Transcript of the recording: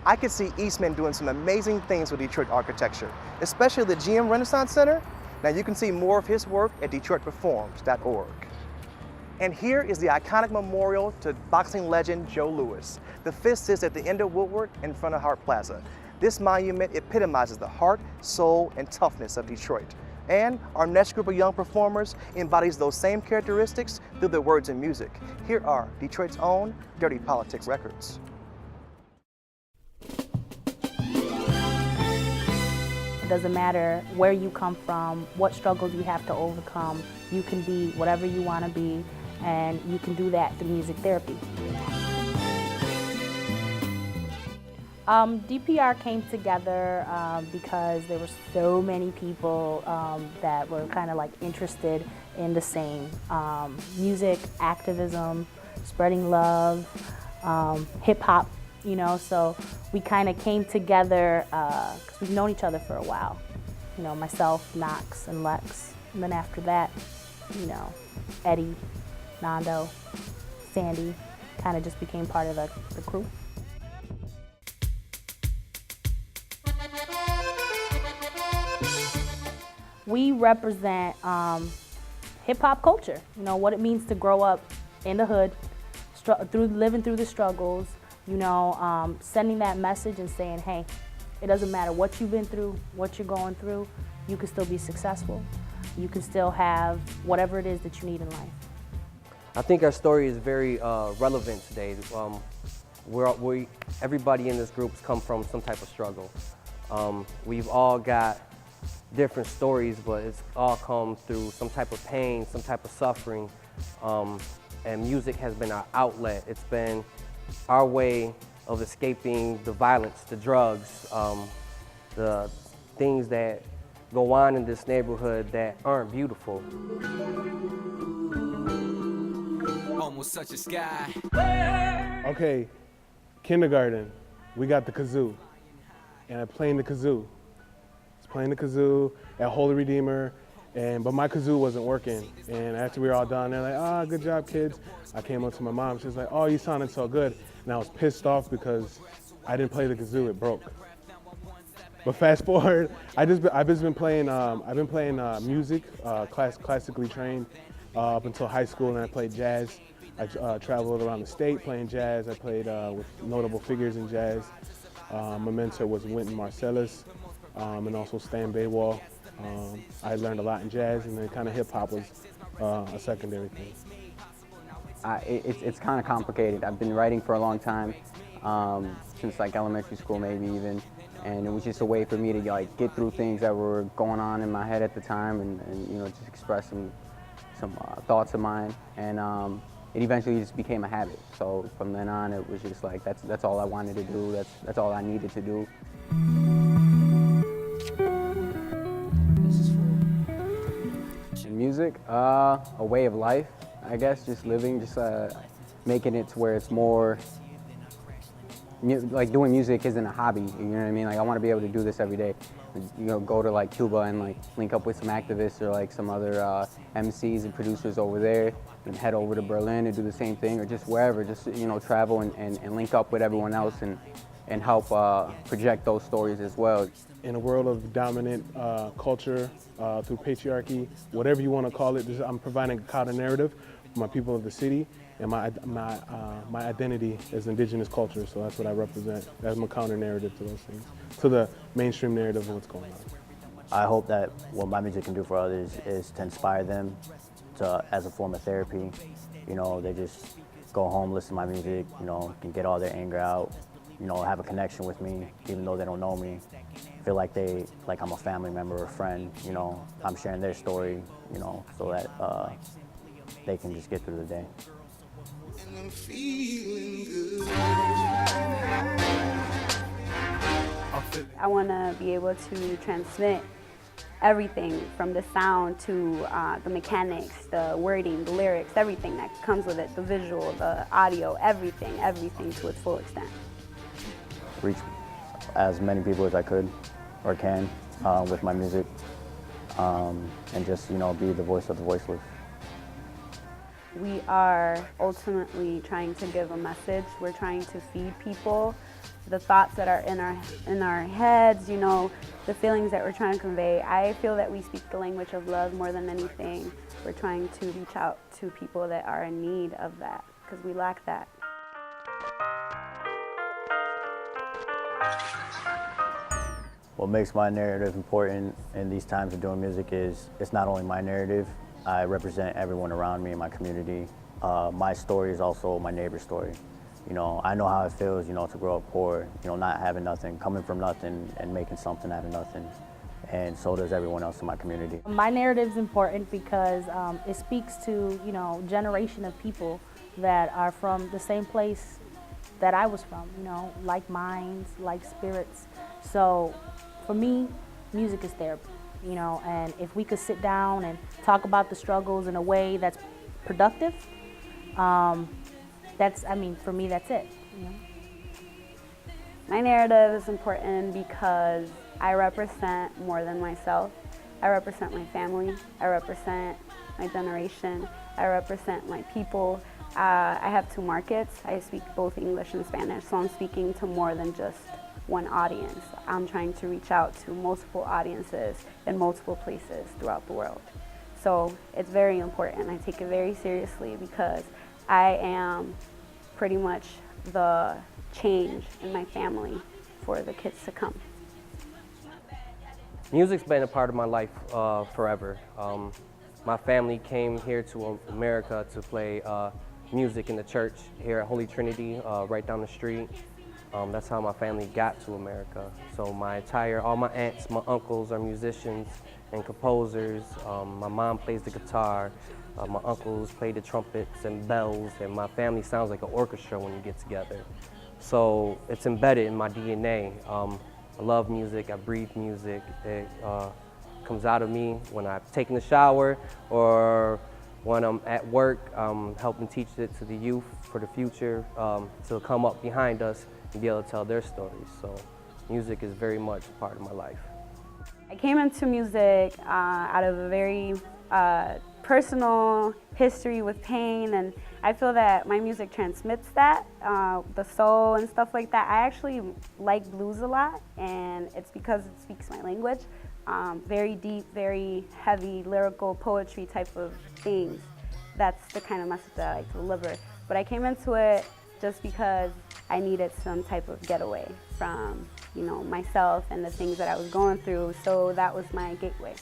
I could see Eastman doing some amazing things with Detroit architecture, especially the GM Renaissance Center. Now you can see more of his work at DetroitPerforms.org. And here is the iconic memorial to boxing legend Joe Louis. The fist sits at the end of Woodward in front of Hart Plaza. This monument epitomizes the heart, soul, and toughness of Detroit. And our next group of young performers embodies those same characteristics through their words and music. Here are Detroit's own Dirty Politix Records. It doesn't matter where you come from, what struggles you have to overcome. You can be whatever you want to be, and you can do that through music therapy. DPR came together because there were so many people that were kind of like interested in the same music, activism, spreading love, hip hop, you know, so we kind of came together because we've known each other for a while. You know, myself, Knox, and Lex, and then after that, you know, Eddie, Nando, Sandy, kind of just became part of the crew. We represent hip-hop culture, you know, what it means to grow up in the hood, living through the struggles, you know, sending that message and saying, hey, it doesn't matter what you've been through, what you're going through, you can still be successful. You can still have whatever it is that you need in life. I think our story is very relevant today. Everybody in this group come from some type of struggle. We've all got different stories, but it's all come through some type of pain, some type of suffering, and music has been our outlet. It's been our way of escaping the violence, the drugs, the things that go on in this neighborhood that aren't beautiful. Almost such a sky. Okay, kindergarten, we got the kazoo, and I'm playing the kazoo. Playing the kazoo at Holy Redeemer, but my kazoo wasn't working. And after we were all done, they're like, good job, kids. I came up to my mom, she was like, oh, you sounded so good. And I was pissed off because I didn't play the kazoo, it broke. But fast forward, I've been playing music, classically trained up until high school, and I played jazz. I traveled around the state playing jazz. I played with notable figures in jazz. My mentor was Wynton Marsalis. And also Stan Baywall. I learned a lot in jazz, and then kind of hip hop was a secondary thing. It's kind of complicated. I've been writing for a long time, since like elementary school maybe even, and it was just a way for me to like get through things that were going on in my head at the time, and you know, just express some thoughts of mine, and it eventually just became a habit. So from then on, it was just like that's all I wanted to do. That's all I needed to do. Music, a way of life, I guess, just living, just making it to where it's more, like doing music isn't a hobby, you know what I mean? Like I want to be able to do this every day, you know, go to like Cuba and like link up with some activists or like some other MCs and producers over there, and head over to Berlin and do the same thing, or just wherever, just, you know, travel and link up with everyone else and help project those stories as well. In a world of dominant culture through patriarchy, whatever you want to call it, I'm providing a counter narrative for my people of the city, and my identity is indigenous culture, so that's what I represent. That's my counter narrative to those things, to the mainstream narrative of what's going on. I hope that what my music can do for others is to inspire them as a form of therapy. You know, they just go home, listen to my music, you know, can get all their anger out, you know, have a connection with me, even though they don't know me. Feel like I'm a family member or a friend, you know, I'm sharing their story, you know, so that they can just get through the day. I want to be able to transmit everything from the sound to the mechanics, the wording, the lyrics, everything that comes with it, the visual, the audio, everything to its full extent. Reach as many people as I could or can with my music, and just, you know, be the voice of the voiceless. We are ultimately trying to give a message. We're trying to feed people the thoughts that are in our heads, you know, the feelings that we're trying to convey. I feel that we speak the language of love more than anything. We're trying to reach out to people that are in need of that, because we lack that. What makes my narrative important in these times of doing music is it's not only my narrative, I represent everyone around me in my community. My story is also my neighbor's story. You know, I know how it feels, you know, to grow up poor, you know, not having nothing, coming from nothing and making something out of nothing. And so does everyone else in my community. My narrative is important because it speaks to, you know, generation of people that are from the same place that I was from, you know, like minds, like spirits. So for me, music is therapy, you know, and if we could sit down and talk about the struggles in a way that's productive, for me, that's it, you know. My narrative is important because I represent more than myself. I represent my family, I represent my generation, I represent my people. I have 2 markets. I speak both English and Spanish, so I'm speaking to more than just one audience. I'm trying to reach out to multiple audiences in multiple places throughout the world. So it's very important. I take it very seriously because I am pretty much the change in my family for the kids to come. Music's been a part of my life forever. My family came here to America to play music in the church here at Holy Trinity, right down the street. That's how my family got to America. So all my aunts, my uncles are musicians and composers. My mom plays the guitar. My uncles play the trumpets and bells, and my family sounds like an orchestra when you get together. So it's embedded in my DNA. I love music, I breathe music. It comes out of me when I'm taking a shower or when I'm at work, helping teach it to the youth for the future to come up behind us and be able to tell their stories. So music is very much a part of my life. I came into music out of a very personal history with pain, and I feel that my music transmits that, the soul and stuff like that. I actually like blues a lot, and it's because it speaks my language. Very deep, very heavy, lyrical poetry type of things. That's the kind of message that I like to deliver. But I came into it just because I needed some type of getaway from, you know, myself and the things that I was going through, so that was my gateway.